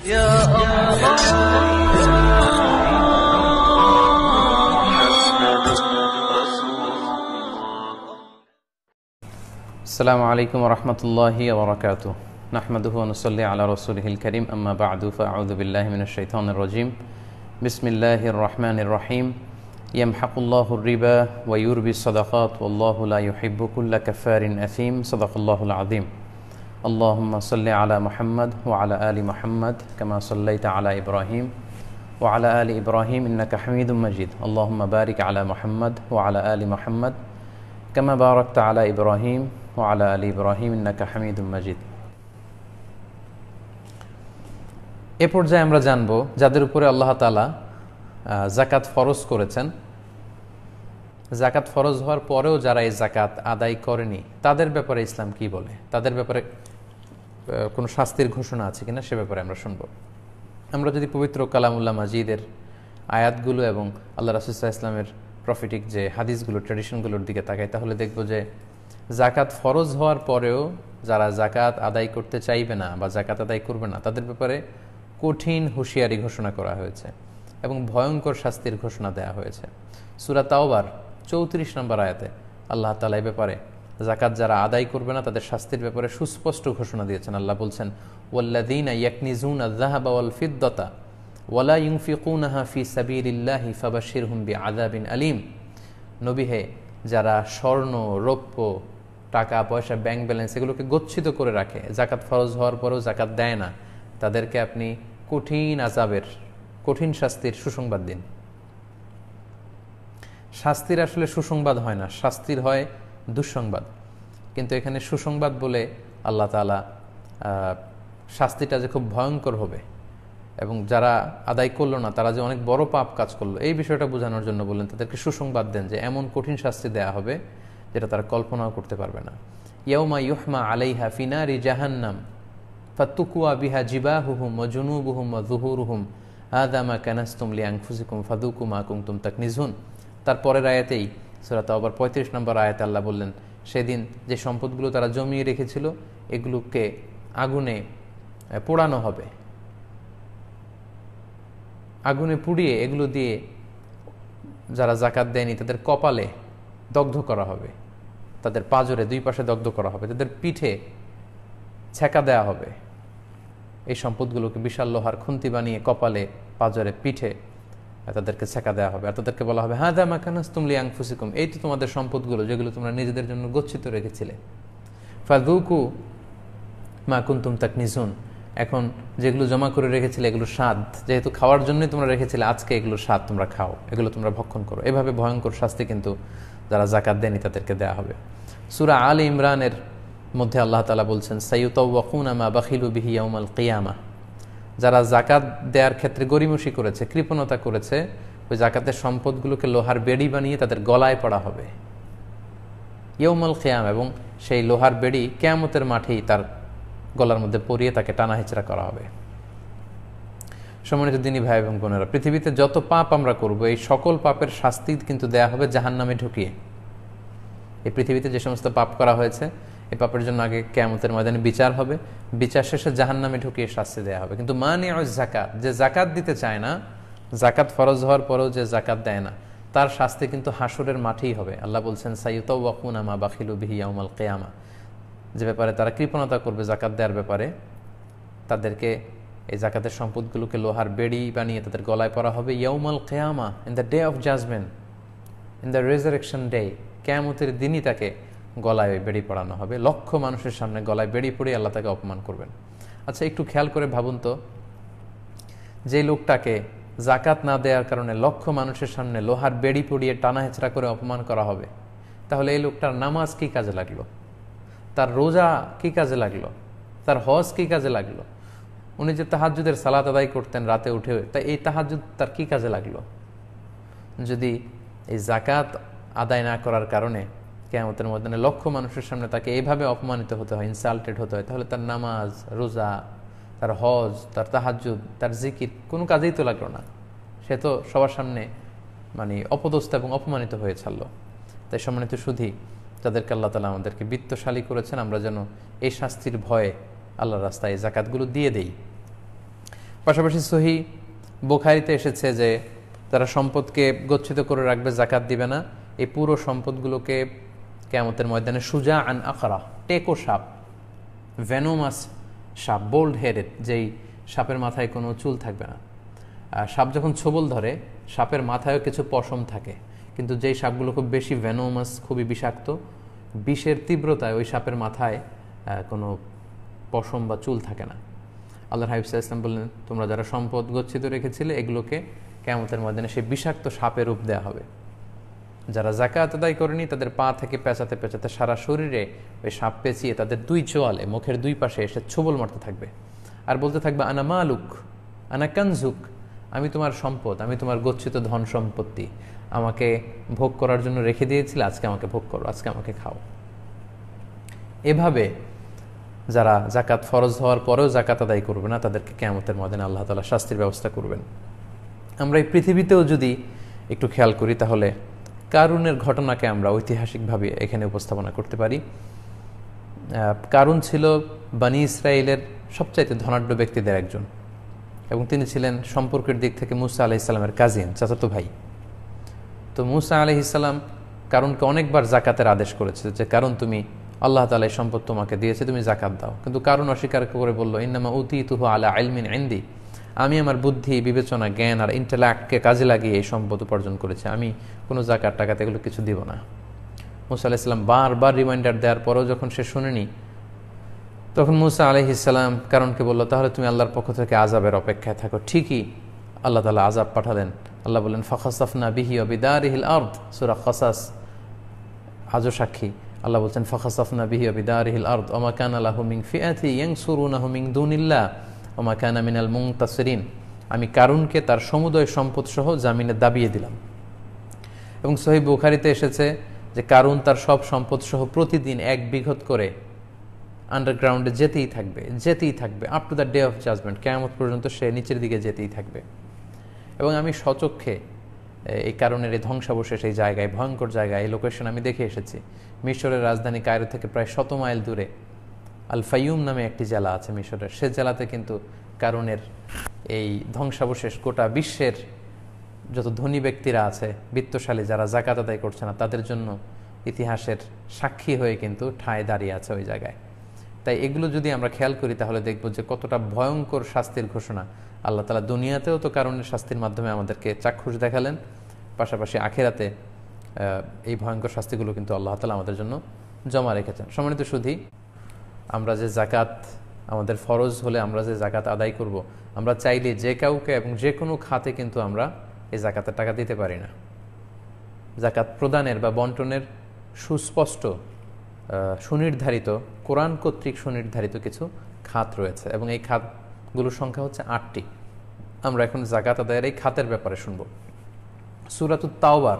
يا الله السلام عليكم ورحمة الله وبركاته نحمده ونصلي على رسوله الكريم أما بعد فأعوذ بالله من الشيطان الرجيم بسم الله الرحمن الرحيم يمحق الله الربا ويربي الصدقات والله لا يحب كل كفار أثيم صدق الله العظيم اللهم صل على محمد وعلى آل محمد كما صليت على إبراهيم وعلى آل إبراهيم إنك حميد مجيد اللهم بارك على محمد وعلى آل محمد كما باركت على إبراهيم وعلى آل إبراهيم إنك حميد مجيد এ পর্যায়ে আমরা জানব যাদের উপরে আল্লাহ তাআলা যাকাত ফরজ করেছেন, যাকাত ফরজ হওয়ার পরেও যারা এই যাকাত আদায় করেনি তাদের ব্যাপারে ইসলাম কি বলে, তাদের ব্যাপারে কোনো শাস্তির ঘোষণা আছে কিনা সে ব্যাপারে আমরা শুনব। আমরা যদি পবিত্র কালামুল্লাহ মাজিদের আয়াতগুলো এবং আল্লাহ রাসূল সাল্লাল্লাহু আলাইহি ওয়াসাল্লামের প্রফিটিক যে হাদিসগুলো ট্র্যাডিশনগুলোর দিকে তাকাই তাহলে দেখব যে যাকাত ফরজ হওয়ার পরেও যারা যাকাত আদায় করতে চাইবে না বা যাকাত আদায় করবে না তাদের ব্যাপারে কঠিন হুঁশিয়ারি ঘোষণা করা হয়েছে এবং ভয়ঙ্কর শাস্তির ঘোষণা দেওয়া হয়েছে। সূরা তাওবার 34 নম্বর আয়াতে আল্লাহ তাআলা এই ব্যাপারে যাকাত যারা আদায় করবে না তাদের শাস্তির ব্যাপারে সুস্পষ্ট ঘোষণা দিয়েছেন। আল্লাহ বলছেন ওয়াল্লাযীনা ইয়াকনিজুনা আয-যাহাবা ওয়াল ফিদ্দাতা ওয়ালা ইউনফিকুনাহা ফি সাবিলিল্লাহি ফাবাশশিরহুম বিআযাবিন আলীম। নবী হে, যারা স্বর্ণ, রৌপ্য, টাকা পয়সা, ব্যাংক ব্যালেন্স এগুলোকে গচ্ছিত করে রাখে, যাকাত ফরজ হওয়ার পরেও যাকাত দেয় না, তাদেরকে আপনি কঠিন আযাবের, কঠিন শাস্তির সুসংবাদ দিন। শাস্তির আসলে সুসংবাদ হয় না, শাস্তির হয় দুঃসংবাদ। কিন্তু এখানে সুসংবাদ বলে আল্লাহ তাআলা শাস্তিটা যে খুব ভয়ঙ্কর হবে এবং যারা আদায় করলো না তারা যে অনেক বড় পাপ কাজ করলো এই বিষয়টা বোঝানোর জন্য বললেন তাদেরকে সুসংবাদ দেন যে এমন কঠিন শাস্তি দেয়া হবে যেটা তারা কল্পনাও করতে পারবে না। ইয়াউমা ইউহমা আলাইহা ফি নারি জাহান্নাম ফাতুকুয়া বিহা জিবাহুহুম ওয়া জুনুবুহুম ওয়া যুহুরুহুম হাযা মা কানাসতুম লিআনফুসিকুম ফাযুকু মা কুনতুম তাকনিজুন। তারপরের আয়াতেই সূরা তাওবার 35 নম্বর আয়াতে আল্লাহ বললেন সেদিন যে সম্পদগুলো তারা জমিয়ে রেখেছিল এগুলোকে আগুনে পোড়ানো হবে, আগুনে পুড়িয়ে এগুলো দিয়ে যারা যাকাত দেয়নি তাদের কপালে দগ্ধ করা হবে, তাদের পাজরে দুই পাশে দগ্ধ করা হবে, তাদের পিঠে ছেঁকা দেওয়া হবে। এই সম্পদগুলোকে বিশাল লোহার খুন্তি বানিয়ে কপালে, পাজরে, পিঠে তাদেরকে ছেঁকা দেওয়া হবে আর তাদেরকে বলা হবে হাযা মা কানাসতুম লিআনফুসিকুম, এই তো তোমাদের সম্পদগুলো যেগুলো তোমরা নিজেদের জন্য গচ্ছিত রেখেছিলে। ফাযুকু মা কুনতুম তাকনিজুন, এখন যেগুলো জমা করে রেখেছিলে এগুলো স্বাদ, যেহেতু খাওয়ার জন্যই তোমরা রেখেছিলে আজকে এগুলো স্বাদ তোমরা খাও, এগুলো তোমরা ভক্ষণ করো। এভাবে ভয়ঙ্কর শাস্তি কিন্তু যারা যাকাত দেয়নি তাদেরকে দেয়া হবে। সূরা আলে ইমরানের মধ্যে আল্লাহ তাআলা বলছেন সাইয়ুতাওয়াকুনা মা বাখিলু বিহি ইয়াউমাল কিয়ামা, যারা যাকাত দেওয়ার ক্ষেত্রে গরিমসি করেছে, কৃপণতা করেছে, ওই যাকাতের সম্পদগুলোকে লোহার বেড়ি বানিয়ে তাদের গলায় পড়া হবে ইয়াউমাল কিয়ামা, এবং সেই লোহার বেড়ি কিয়ামতের মাঠেই তার গলার মধ্যে পরিয়ে তাকে টানা হেঁচড়া করা হবে। সম্মানিত দিনী ভাই এবং বোনেরা, পৃথিবীতে যত পাপ আমরা করব এই সকল পাপের শাস্তি কিন্তু দেয়া হবে জাহান্নামে ঢুকিয়ে। এই পৃথিবীতে যে সমস্ত পাপ করা হয়েছে এই পাপের জন্য আগে কিয়ামতের ময়দানে বিচার হবে, বিচার শেষে জাহান্নামে ঢুকিয়ে শাস্তি দেয়া হবে। কিন্তু মানিউজ যাকাত, যে যাকাত দিতে চায় না, যাকাত ফরজ হওয়ার পরেও যে যাকাত দেয় না তার শাস্তি কিন্তু হাসরের মাঠেই হবে। আল্লাহ বলছেন সাইয়ুতাওয়াকুনা মা বাখিলু বিহি ইয়াউমাল কিয়ামা, যে ব্যাপারে তারা কৃপণতা করবে যাকাত দেওয়ার ব্যাপারে, তাদেরকে এই যাকাতের সম্পদগুলোকে লোহার বেড়ি বানিয়ে তাদের গলায় পরা হবে ইয়াউমাল কিয়ামা, in the day of judgment, in the resurrection day, কিয়ামতের দিনই তাকে গলায় বেড়ি পড়ানো হবে। লক্ষ মানুষের সামনে গলায় বেড়ি পড়িয়ে আল্লাহ তাকে অপমান করবেন। আচ্ছা, একটু খেয়াল করে ভাবুন তো, যে লোকটাকে যাকাত না দেওয়ার কারণে লক্ষ মানুষের সামনে লোহার বেড়ি পড়িয়ে টানা হেঁচড়া করে অপমান করা হবে, তাহলে এই লোকটার নামাজ কি কাজে লাগলো, তার রোজা কি কাজে লাগলো, তার হজ কি কাজে লাগলো? উনি যে তাহাজ্জুদের সালাত আদায় করতেন রাতে উঠে, তাই এই তাহাজ্জুদ তার কি কাজে লাগলো? যদি এই যাকাত আদায় না করার কারণে কিয়ামতের ময়দানে লক্ষ মানুষের সামনে তাকে এইভাবে অপমানিত হতে হয়, ইনসাল্টেড হতে হয়, তাহলে তার নামাজ, রোজা, তার হজ, তার তাহাজ্জুদ, তার জিকির কোনো কাজেই তো লাগলো না। সে তো সবার সামনে মানে অপদস্থ এবং অপমানিত হয়ে ছাড়লো। তাই সম্মানিত সুধী, যাদেরকে আল্লাহ তাআলা আমাদেরকে বিত্তশালী করেছেন, আমরা যেন এই শাস্তির ভয়ে আল্লাহর রাস্তায় যাকাতগুলো দিয়ে দেই। পাশাপাশি সহি বুখারীতে এসেছে যে তারা সম্পদকে গচ্ছিত করে রাখবে, জাকাত দিবে না, এই পুরো সম্পদগুলোকে কিয়ামতের ময়দানে সুজা আন আখরা, টেকো সাপ, ভেনোমাস সাপ, বোল্ড হেডেড, যেই সাপের মাথায় কোনো চুল থাকবে না। সাপ যখন ছোবল ধরে সাপের মাথায়ও কিছু পশম থাকে, কিন্তু যেই সাপগুলো খুব বেশি ভেনোমাস, খুবই বিষাক্ত, বিষের তীব্রতায় ওই সাপের মাথায় কোনো পশম বা চুল থাকে না। আল্লাহর হাবিব সাল্লাল্লাহু আলাইহি ওয়াসাল্লাম বললেন, তোমরা যারা সম্পদ গচ্ছিত রেখেছিলে এগুলোকে কিয়ামতের ময়দানে সেই বিষাক্ত সাপের রূপ দেওয়া হবে। যারা যাকাত আদায় করেনি তাদের পা থেকে পেঁচাতে পেঁচাতে সারা শরীরে ওই সাপ পেঁচিয়ে তাদের দুই চোয়ালে, মুখের দুই পাশে এসে ছোবল মারতে থাকবে আর বলতে থাকবে, আনা মালুক আনা কানজুক, আমি তোমার সম্পদ, আমি তোমার গচ্ছিত ধন সম্পত্তি, আমাকে ভোগ করার জন্য রেখে দিয়েছিলে, আজকে আমাকে ভোগ করো, আজকে আমাকে খাও। এভাবে যারা জাকাত ফরজ হওয়ার পরেও জাকাত আদায় করবে না তাদেরকে কিয়ামতের ময়দানে আল্লাহ তাআলা শাস্তির ব্যবস্থা করবেন। আমরা এই পৃথিবীতেও যদি একটু খেয়াল করি তাহলে কারুনের ঘটনাকে আমরা ঐতিহাসিকভাবে এখানে উপস্থাপনা করতে পারি। কারুন ছিল বনি ইসরায়েলের সবচাইতে ধনাঢ্য ব্যক্তিদের একজন, এবং তিনি ছিলেন সম্পর্কের দিক থেকে মুসা আলাইহিস সালামের কাজিন, চাচাতো ভাই। তো মুসা আলাইহিস সালাম কারুনকে অনেকবার জাকাতের আদেশ করেছে যে কারণ তুমি, আল্লাহ তাআলা এই সম্পদ তোমাকে দিয়েছে, তুমি জাকাত দাও। কিন্তু কারুন অস্বীকার করে বলল, ইন্নামা উতীতুহু আলা ইলমিন ইনদি, আমি আমার বুদ্ধি, বিবেচনা, জ্ঞান আর ইন্টেলেক্টকে কাজে লাগিয়ে এই সম্পদ উপার্জন করেছি, আমি কোনো জাকাত টাকাতে এগুলো কিছু দিব না। মুসা আলাইহিস সালাম বারবার রিমাইন্ডার দেওয়ার পরেও যখন সে শুনেনি, তখন মুসা আলাইহিস সালাম কারণকে বলল, তাহলে তুমি আল্লাহর পক্ষ থেকে আযাবের অপেক্ষায় থাকো। ঠিকই আল্লাহ তাআলা আযাব পাঠালেন। আল্লাহ বললেন, ফাখাসাফনা বিহি ওয়া বিদারিহিল আরদ, সূরা কাসাস আজও সাক্ষী। আল্লাহ বলছেন, ফাখাসাফনা বিহি ওয়া বিদারিহিল আরদ ওয়া মা কানা লাহু মিন ফিআতি ইয়ানসুরুনাহু মিন দুনিল্লাহ ওয়া মা কানা মিনাল মুনতাসিরিন, আমি কারুনকে তার সমুদয় সম্পদ সহ জামিনে দাবিয়ে দিলাম। এবং সহিহ বুখারীতে এসেছে যে কারুন তার সব সম্পদ সহ প্রতিদিন 1 বিঘত করে আন্ডারগ্রাউন্ডে যেতেই থাকবে up to the day of judgement, কিয়ামত পর্যন্ত সে নিচের দিকে যেতেই থাকবে। এবং আমি স্বচক্ষে এই কারণের এই ধ্বংসাবশেষ, এই জায়গায়, ভয়ঙ্কর জায়গায়, এই লোকেশন আমি দেখে এসেছি। মিশরের রাজধানী কায়রো থেকে প্রায় 100 মাইল দূরে আল ফাইয়ুম নামে একটি জেলা আছে মিশরের, সে জেলাতে কিন্তু কারণের এই ধ্বংসাবশেষ গোটা বিশ্বের যত ধনী ব্যক্তিরা আছে, বিত্তশালী যারা জাকাত আদায় করছে না, তাদের জন্য ইতিহাসের সাক্ষী হয়ে কিন্তু ঠায় দাঁড়িয়ে আছে ওই জায়গায়। তাই এগুলো যদি আমরা খেয়াল করি তাহলে দেখব যে কতটা ভয়ঙ্কর শাস্তির ঘোষণা আল্লাহ তাআলা দুনিয়াতেও তো কারণের শাস্তির মাধ্যমে আমাদেরকে চাক্ষুষ দেখালেন, পাশাপাশি আখিরাতে এই ভয়ঙ্কর শাস্তিগুলো কিন্তু আল্লাহ তাআলা আমাদের জন্য জমা রেখেছেন। সম্মানিত সুধী, আমরা যে জাকাত, আমাদের ফরজ হলে আমরা যে জাকাত আদায় করব, আমরা চাইলে যে কাউকে এবং যে কোনো খাতে কিন্তু আমরা এই জাকাতের টাকা দিতে পারি না। জাকাত প্রদানের বা বন্টনের সুস্পষ্ট সুনির্ধারিত, কোরআন কর্তৃক সুনির্ধারিত কিছু খাত রয়েছে, এবং এই খাতগুলোর সংখ্যা হচ্ছে 8টি। আমরা এখন জাকাত আদায়ের এই খাতের ব্যাপারে শুনব। সূরাতুত তাওবার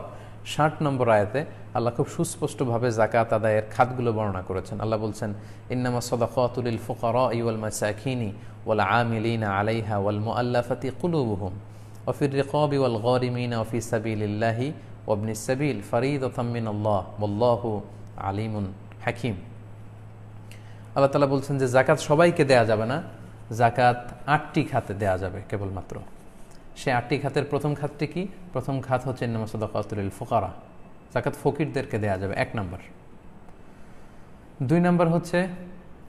60 নম্বর আয়াতে আল্লাহ খুব সুস্পষ্টভাবে জাকাত আদায়ের খাতগুলো বর্ণনা করেছেন। আল্লাহ বলছেন, ইন্নামা সাদাকাতু লিল ফুকারাই ওয়াল মাসাকিনি ওয়াল আমিলিনা আলাইহা ওয়াল মুআল্লাফাতি কুলুবুহুম ওয়া ফির রিকাবি ওয়াল গারিমিনা ওয়া ফি সাবিলিল্লাহি ওয়া ইবনিস সাবিল ফরিদাতাম মিনাল্লাহ ওয়াল্লাহু আলিমুন হাকিম। আল্লাহ তাআলা বলছেন যে জাকাত সবাইকে দেয়া যাবে না, জাকাত 8টি খাতে দেয়া যাবে কেবলমাত্র। সে 8টি খাতের প্রথম খাতটি কি? প্রথম খাত হচ্ছে ইন্নামা সাদাকাতু লিল ফুকারা, জাকাত ফকিরদেরকে দেয়া যাবে 1 নম্বর। 2 নম্বর হচ্ছে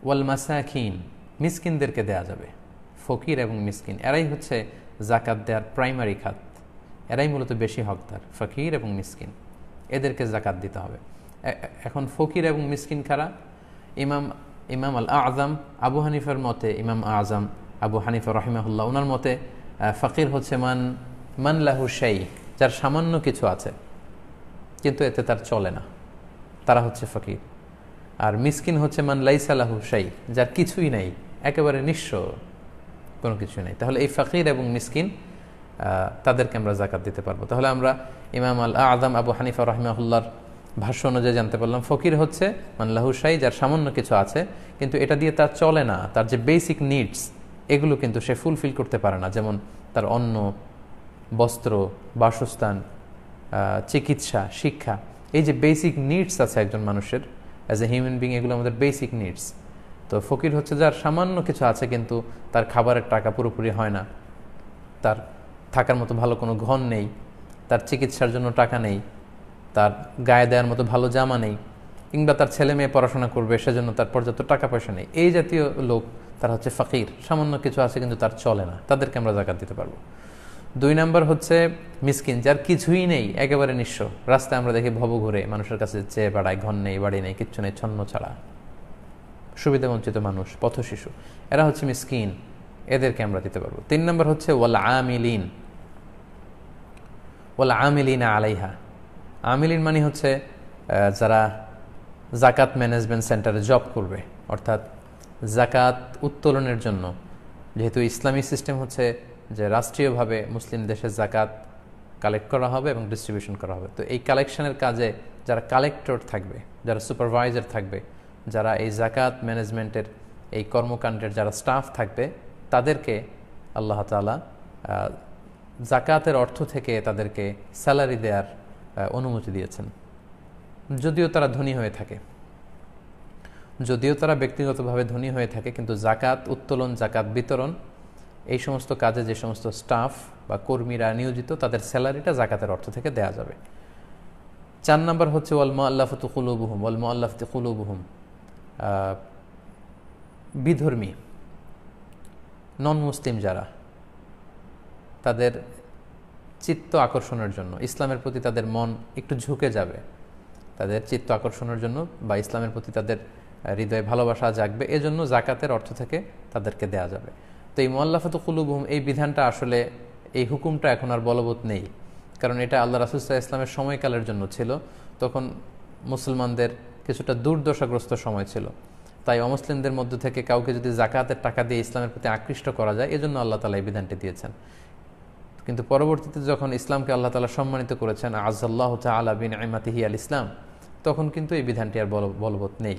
ওয়াল মাসাকিন, মিসকিনদেরকে দেয়া যাবে। ফকির এবং মিসকিন এরাই হচ্ছে জাকাত দেওয়ার প্রাইমারি খাত, এরাই মূলত বেশি হকদার, ফকির এবং মিসকিন, এদেরকে জাকাত দিতে হবে। এখন ফকির এবং মিসকিন কারা? ইমাম আল আযম আবু হানিফার মতে, ইমাম আযম আবু হানিফা রাহিমাহুল্লাহ, ওনার মতে ফকির হচ্ছে মান লাহু শাই, যার সামান্য কিছু আছে কিন্তু এতে তার চলে না, তারা হচ্ছে ফকির। আর মিসকিন হচ্ছে মান লাইসা লাহু শাই, যার কিছুই নাই, একেবারে নিঃস্ব, কোনো কিছুই নাই। তাহলে এই ফকির এবং মিসকিন তাদেরকে আমরা জাকাত দিতে পারবো। তাহলে আমরা ইমাম আল আযম আবু হানিফা রাহিমাহুল্লাহর ভাষ্য অনুযায়ী জানতে পারলাম ফকির হচ্ছে মান লাহু শাই, যার সামান্য কিছু আছে কিন্তু এটা দিয়ে তার চলে না, তার যে বেসিক নিডস এগুলো কিন্তু সে ফুলফিল করতে পারে না, যেমন তার অন্ন, বস্ত্র, বাসস্থান, চিকিৎসা, শিক্ষা, এই যে বেসিক নিডস আছে একজন মানুষের অ্যাজ এ হিউম্যান বিং, এগুলো আমাদের বেসিক নিডস। তো ফকির হচ্ছে যার সামান্য কিছু আছে কিন্তু তার খাবারের টাকা পুরোপুরি হয় না, তার থাকার মতো ভালো কোনো ঘর নেই, তার চিকিৎসার জন্য টাকা নেই, তার গায়ে দেওয়ার মতো ভালো জামা নেই, কিংবা তার ছেলে মেয়ে পড়াশোনা করবে সেজন্য তার পর্যাপ্ত টাকা পয়সা নেই, এই জাতীয় লোক তারা হচ্ছে ফাকির, সামান্য কিছু আছে কিন্তু তার চলে না, তাদেরকে আমরা জাকাত দিতে পারবো। 2 নম্বর হচ্ছে মিসকিন, যার কিছুই নেই, একেবারে নিঃস্ব। রাস্তায় আমরা দেখি ভব ঘুরে মানুষের কাছে চেয়ে বেড়ায়, ঘর নেই, বাড়ি নেই, কিচ্ছু নেই, ছন্ন ছাড়া, সুবিধাবঞ্চিত মানুষ, পথ শিশু, এরা হচ্ছে মিসকিন, এদেরকে আমরা দিতে পারবো। 3 নম্বর হচ্ছে ওয়াল আমিলিন আলাইহা। আমিলিন মানে হচ্ছে যারা জাকাত ম্যানেজমেন্ট সেন্টারে জব করবে, অর্থাৎ জাকাত উত্তোলনের জন্য, যেহেতু ইসলামী সিস্টেম হচ্ছে যে রাষ্ট্রীয়ভাবে মুসলিম দেশে জাকাত কালেক্ট করা হবে এবং ডিস্ট্রিবিউশন করা হবে, তো এই কালেকশনের কাজে যারা কালেক্টর থাকবে, যারা সুপারভাইজার থাকবে, যারা এই জাকাত ম্যানেজমেন্টের এই কর্মকাণ্ডের যারা স্টাফ থাকবে, তাদেরকে আল্লাহ তাআলা জাকাতের অর্থ থেকে তাদেরকে স্যালারি দেওয়ার অনুমতি দিয়েছেন, যদিও তারা ধনী হয়ে থাকে, যদিও তারা ব্যক্তিগতভাবে ধনী হয়ে থাকে, কিন্তু জাকাত উত্তোলন, জাকাত বিতরণ, এই সমস্ত কাজে যে সমস্ত স্টাফ বা কর্মীরা নিয়োজিত, তাদের স্যালারিটা জাকাতের অর্থ থেকে দেয়া যাবে। 4 নম্বর হচ্ছে ওয়াল মুআল্লাফাতু কুলুবুহুম, বিধর্মী নন মুসলিম যারা, তাদের চিত্ত আকর্ষণের জন্য, ইসলামের প্রতি তাদের মন একটু ঝুঁকে যাবে, তাদের চিত্ত আকর্ষণের জন্য বা ইসলামের প্রতি তাদের হৃদয়ে ভালোবাসা জাগবে, এজন্য জাকাতের অর্থ থেকে তাদেরকে দেয়া যাবে। তো এই মুআল্লাফাতু কুলুবুহুম, এই বিধানটা আসলে, এই হুকুমটা এখন আর বলবৎ নেই, কারণ এটা আল্লাহ রাসূল সাল্লাল্লাহু আলাইহি ওয়াসাল্লামের সময়কালের জন্য ছিল। তখন মুসলমানদের কিছুটা দুর্দশাগ্রস্ত সময় ছিল, তাই অমুসলিমদের মধ্য থেকে কাউকে যদি জাকাতের টাকা দিয়ে ইসলামের প্রতি আকৃষ্ট করা যায়, এজন্য আল্লাহ তাআলা এই বিধানটি দিয়েছেন। কিন্তু পরবর্তীতে যখন ইসলামকে আল্লাহ তাআলা সম্মানিত করেছেন, আযাল্লাহু তাআলা বিনিআমাতিহি আল ইসলাম, তখন কিন্তু এই বিধানটি আর বলবৎ নেই।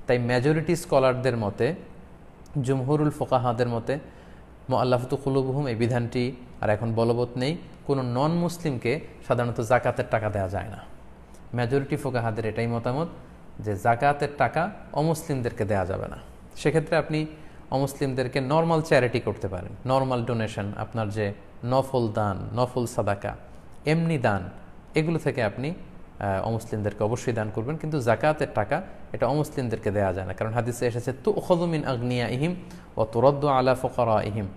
তাই মেজরিটি স্কলারদের মতে, জুমহুরুল ফুকাহাদের মতে, মুআল্লাফাতু কুলুবুহুম এই বিধানটি আর এখন বলবৎ নেই। কোনো নন মুসলিমকে সাধারণত জাকাতের টাকা দেওয়া যায় না। মেজরিটি ফুকাহাদের এটাই মতামত যে জাকাতের টাকা অমুসলিমদেরকে দেওয়া যাবে না। সেক্ষেত্রে আপনি অমুসলিমদেরকে নর্মাল চ্যারিটি করতে পারেন, নর্মাল ডোনেশন, আপনার যে নফল দান, নফল সাদাকা, এমনি দান, এগুলো থেকে আপনি অমুসলিমদেরকে অবশ্যই দান করবেন, কিন্তু জাকাতের টাকা এটা অমুসলিমদেরকে দেওয়া যায় না, কারণ হাদিসে এসেছে তুখযু মিন আগনিয়াইহিম ওয়া তুরাদ্দু আলা ফুকারাইহিম,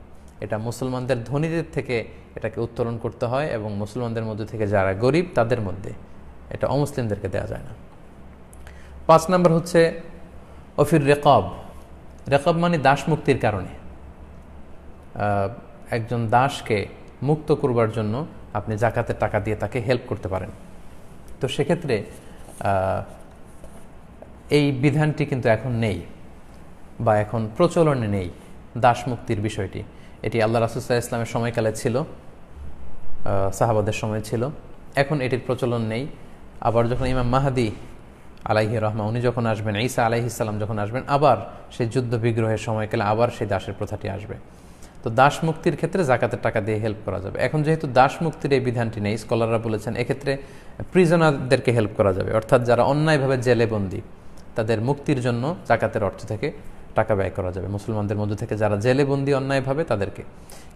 এটা মুসলমানদের ধনীদের থেকে এটাকে উত্তোলন করতে হয় এবং মুসলমানদের মধ্যে থেকে যারা গরিব তাদের মধ্যে, এটা অমুসলিমদেরকে দেওয়া যায় না। 5 নম্বর হচ্ছে অফির রেকব। রেকব মানে দাস মুক্তির কারণে, একজন দাসকে মুক্ত করবার জন্য আপনি জাকাতের টাকা দিয়ে তাকে হেল্প করতে পারেন। তো সেক্ষেত্রে এই বিধানটি কিন্তু এখন নেই বা এখন প্রচলনে নেই, দাস মুক্তির বিষয়টি। এটি আল্লাহ রাসূল সাল্লাল্লাহু আলাইহি ওয়াসাল্লামের সময়কালে ছিল, সাহাবাদের সময় ছিল, এখন এটির প্রচলন নেই। আবার যখন ইমাম মাহদী আলাইহি রহমা উনি যখন আসবেন, ঈসা আলাইহিস সালাম যখন আসবেন, আবার সেই যুদ্ধ বিগ্রহের সময়কালে আবার সেই দাসের প্রথাটি আসবে। তো দাস মুক্তির ক্ষেত্রে জাকাতের টাকা দিয়ে হেল্প করা যাবে। এখন যেহেতু দাস মুক্তির এই বিধানটি নেই, স্কলাররা বলেছেন এক্ষেত্রে প্রিজনারদেরকে হেল্প করা যাবে, অর্থাৎ যারা অন্যায়ভাবে জেলে বন্দী, তাদের মুক্তির জন্য জাকাতের অর্থ থেকে টাকা ব্যয় করা যাবে। মুসলমানদের মধ্যে থেকে যারা জেলে বন্দী অন্যায়ভাবে, তাদেরকে,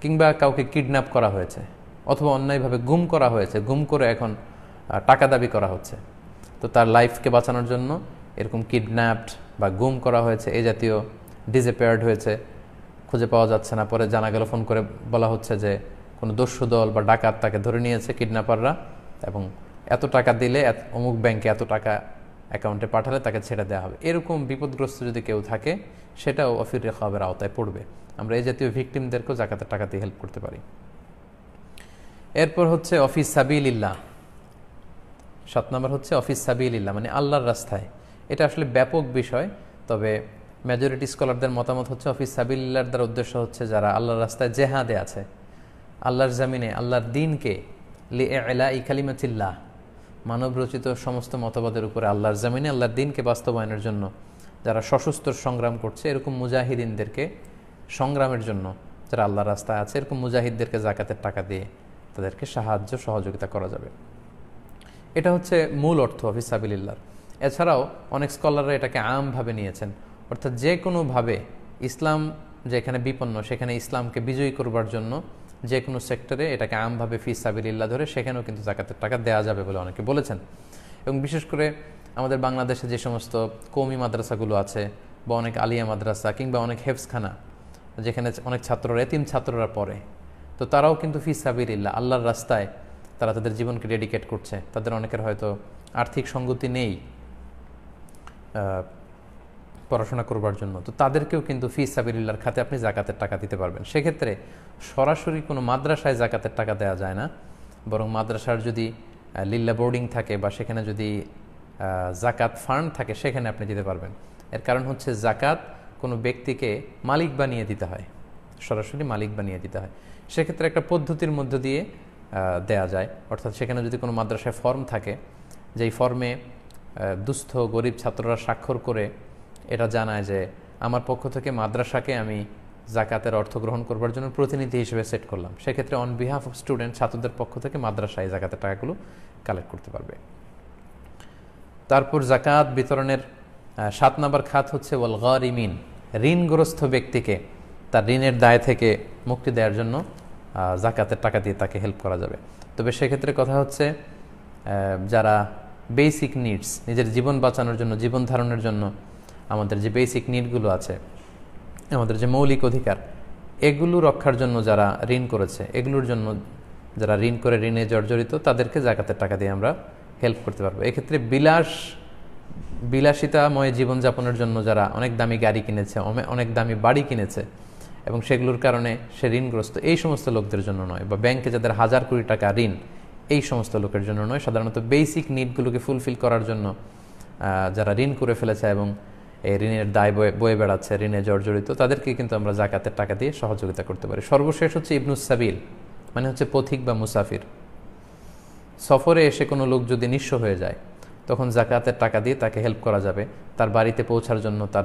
কিংবা কাউকে কিডন্যাপ করা হয়েছে অথবা অন্যায়ভাবে গুম করা হয়েছে, গুম করে এখন টাকা দাবি করা হচ্ছে, তো তার লাইফকে বাঁচানোর জন্য এরকম কিডন্যাপড বা গুম করা হয়েছে, এই জাতীয় ডিসঅ্যাপিয়ার্ড হয়েছে, খুঁজে পাওয়া যাচ্ছে না, পরে জানা গেল, ফোন করে বলা হচ্ছে যে কোনো দস্যু দল বা ডাকাত তাকে ধরে নিয়েছে কিডন্যাপাররা, এবং এত টাকা দিলে অমুক ব্যাংকে এত টাকা অ্যাকাউন্টে পাঠালে তাকে ছেড়ে দেওয়া হবে। এরকম বিপদগ্রস্ত যদি কেউ থাকে, সেটাও অফির রেকাবের আওতায় পড়বে। আমরা এই জাতীয় ভিকটিমদেরকেও জাকাতের টাকা দিয়ে হেল্প করতে পারি। এরপর হচ্ছে অফিস সাবিলিল্লাহ। 7 নম্বর হচ্ছে অফিস সাবিলিল্লাহ, মানে আল্লাহর রাস্তায়। এটা আসলে ব্যাপক বিষয়, তবে মেজরিটি স্কলারদের মতামত হচ্ছে অফিস সাবিলিল্লাহর দ্বারা উদ্দেশ্য হচ্ছে যারা আল্লাহর রাস্তায় জেহাদে আছে, আল্লাহর জামিনে আল্লাহর দ্বীনকে লিইলাই কালিমাতিল্লাহ, মানব রচিত সমস্ত মতবাদের উপরে আল্লাহর জামিনে আল্লাহর দ্বীনকে বাস্তবায়নের জন্য যারা সশস্ত্র সংগ্রাম করছে, এরকম মুজাহিদিনদেরকে সংগ্রামের জন্য যারা আল্লাহর রাস্তায় আছে, এরকম মুজাহিদদেরকে জাকাতের টাকা দিয়ে তাদেরকে সাহায্য সহযোগিতা করা যাবে। এটা হচ্ছে মূল অর্থ অফিস সাবিলিল্লাহ। এছাড়াও অনেক স্কলাররা এটাকে আমভাবে নিয়েছেন, অর্থাৎ যে কোনোভাবে ইসলাম যেখানে বিপন্ন সেখানে ইসলামকে বিজয়ী করবার জন্য যে কোনো সেক্টরে এটাকে আমভাবে ফি সাবিলিল্লাহ ধরে সেখানেও কিন্তু জাকাতের টাকা দেওয়া যাবে বলে অনেকে বলেছেন। এবং বিশেষ করে আমাদের বাংলাদেশে যে সমস্ত কওমি মাদ্রাসাগুলো আছে বা অনেক আলিয়া মাদ্রাসা কিংবা অনেক হেফজখানা যেখানে অনেক ছাত্ররা এতিম ছাত্ররা পড়ে, তো তারাও কিন্তু ফি সাবিলিল্লাহ আল্লাহর রাস্তায় তারা তাদের জীবনকে ডেডিকেট করছে। তাদের অনেকের হয়তো আর্থিক সঙ্গতি নেই পড়াশোনা করবার জন্য, তো তাদেরকেও কিন্তু ফি সাবিলিল্লাহর খাতে আপনি জাকাতের টাকা দিতে পারবেন। সেক্ষেত্রে সরাসরি কোনো মাদ্রাসায় জাকাতের টাকা দেওয়া যায় না, বরং মাদ্রাসার যদি লিল্লা বোর্ডিং থাকে বা সেখানে যদি জাকাত ফান্ড থাকে সেখানে আপনি দিতে পারবেন। এর কারণ হচ্ছে জাকাত কোনো ব্যক্তিকে মালিক বানিয়ে দিতে হয়, সরাসরি মালিক বানিয়ে দিতে হয়। সেক্ষেত্রে একটা পদ্ধতির মধ্য দিয়ে দেয়া যায়, অর্থাৎ সেখানে যদি কোনো মাদ্রাসায় ফর্ম থাকে, যেই ফর্মে দুস্থ গরিব ছাত্ররা স্বাক্ষর করে এটা জানায় যে আমার পক্ষ থেকে মাদ্রাসাকে আমি জাকাতের অর্থ গ্রহণ করবার জন্য প্রতিনিধি হিসেবে সেট করলাম, সেক্ষেত্রে অন বিহাফ অফ স্টুডেন্ট ছাত্রদের পক্ষ থেকে মাদ্রাসায় জাকাতের টাকাগুলো কালেক্ট করতে পারবে। তারপর জাকাত বিতরণের 7 নম্বর খাত হচ্ছে ওয়াল গারিমিন, ঋণগ্রস্ত ব্যক্তিকে তার ঋণের দায় থেকে মুক্তি দেওয়ার জন্য জাকাতের টাকা দিয়ে তাকে হেল্প করা যাবে। তবে সেক্ষেত্রে কথা হচ্ছে যারা বেসিক নিডস, নিজের জীবন বাঁচানোর জন্য, জীবন ধারণের জন্য আমাদের যে বেসিক নিডগুলো আছে, আমাদের যে মৌলিক অধিকার, এগুলো রক্ষার জন্য যারা ঋণ করেছে, এগুলোর জন্য যারা ঋণ করে ঋণে জর্জরিত তাদেরকে জাকাতের টাকা দিয়ে আমরা হেল্প করতে পারবো। এক্ষেত্রে বিলাসিতাময় জীবনযাপনের জন্য যারা অনেক দামি গাড়ি কিনেছে, অনেক দামি বাড়ি কিনেছে এবং সেগুলোর কারণে সে ঋণগ্রস্ত, এই সমস্ত লোকদের জন্য নয়, বা ব্যাংকে যাদের হাজার কোটি টাকা ঋণ, এই সমস্ত লোকের জন্য নয়। সাধারণত বেসিক নিডগুলোকে ফুলফিল করার জন্য যারা ঋণ করে ফেলেছে এবং এই ঋণের দায় বয়ে বেড়াচ্ছে, ঋণে জর্জরিত, তাদেরকে কিন্তু আমরা জাকাতের টাকা দিয়ে সহযোগিতা করতে পারি। সর্বশেষ হচ্ছে ইবনুস সাবিল, মানে হচ্ছে পথিক বা মুসাফির। সফরে এসে কোনো লোক যদি নিঃস্ব হয়ে যায় তখন জাকাতের টাকা দিয়ে তাকে হেল্প করা যাবে। তার বাড়িতে পৌঁছার জন্য তার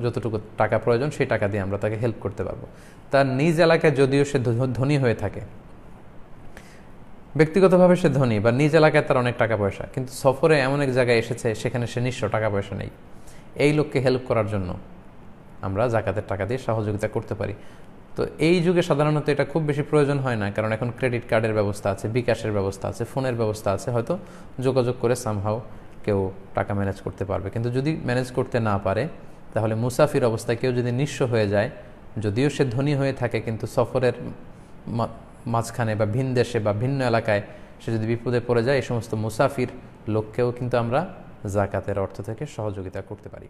যতটুকু টাকা প্রয়োজন সেই টাকা দিয়ে আমরা তাকে হেল্প করতে পারবো। তার নিজ এলাকায় যদিও সে ধনী হয়ে থাকে, ব্যক্তিগতভাবে সে ধনী বা নিজ এলাকায় তার অনেক টাকা পয়সা, কিন্তু সফরে এমন এক জায়গায় এসেছে সেখানে সে নিঃস্ব, টাকা পয়সা নেই, এই লোককে হেল্প করার জন্য আমরা জাকাতের টাকা দিয়ে সহযোগিতা করতে পারি। তো এই যুগে সাধারণত এটা খুব বেশি প্রয়োজন হয় না, কারণ এখন ক্রেডিট কার্ডের ব্যবস্থা আছে, বিকাশের ব্যবস্থা আছে, ফোনের ব্যবস্থা আছে, হয়তো যোগাযোগ করে সামহাও কেউ টাকা ম্যানেজ করতে পারবে। কিন্তু যদি ম্যানেজ করতে না পারে, তাহলে মুসাফির অবস্থায় কেউ যদি নিঃস্ব হয়ে যায়, যদিও সে ধনী হয়ে থাকে, কিন্তু সফরের মাঝখানে বা ভিন দেশে বা ভিন্ন এলাকায় সে যদি বিপদে পড়ে যায়, এই সমস্ত মুসাফির লোককেও কিন্তু আমরা জাকাতের অর্থ থেকে সহযোগিতা করতে পারি।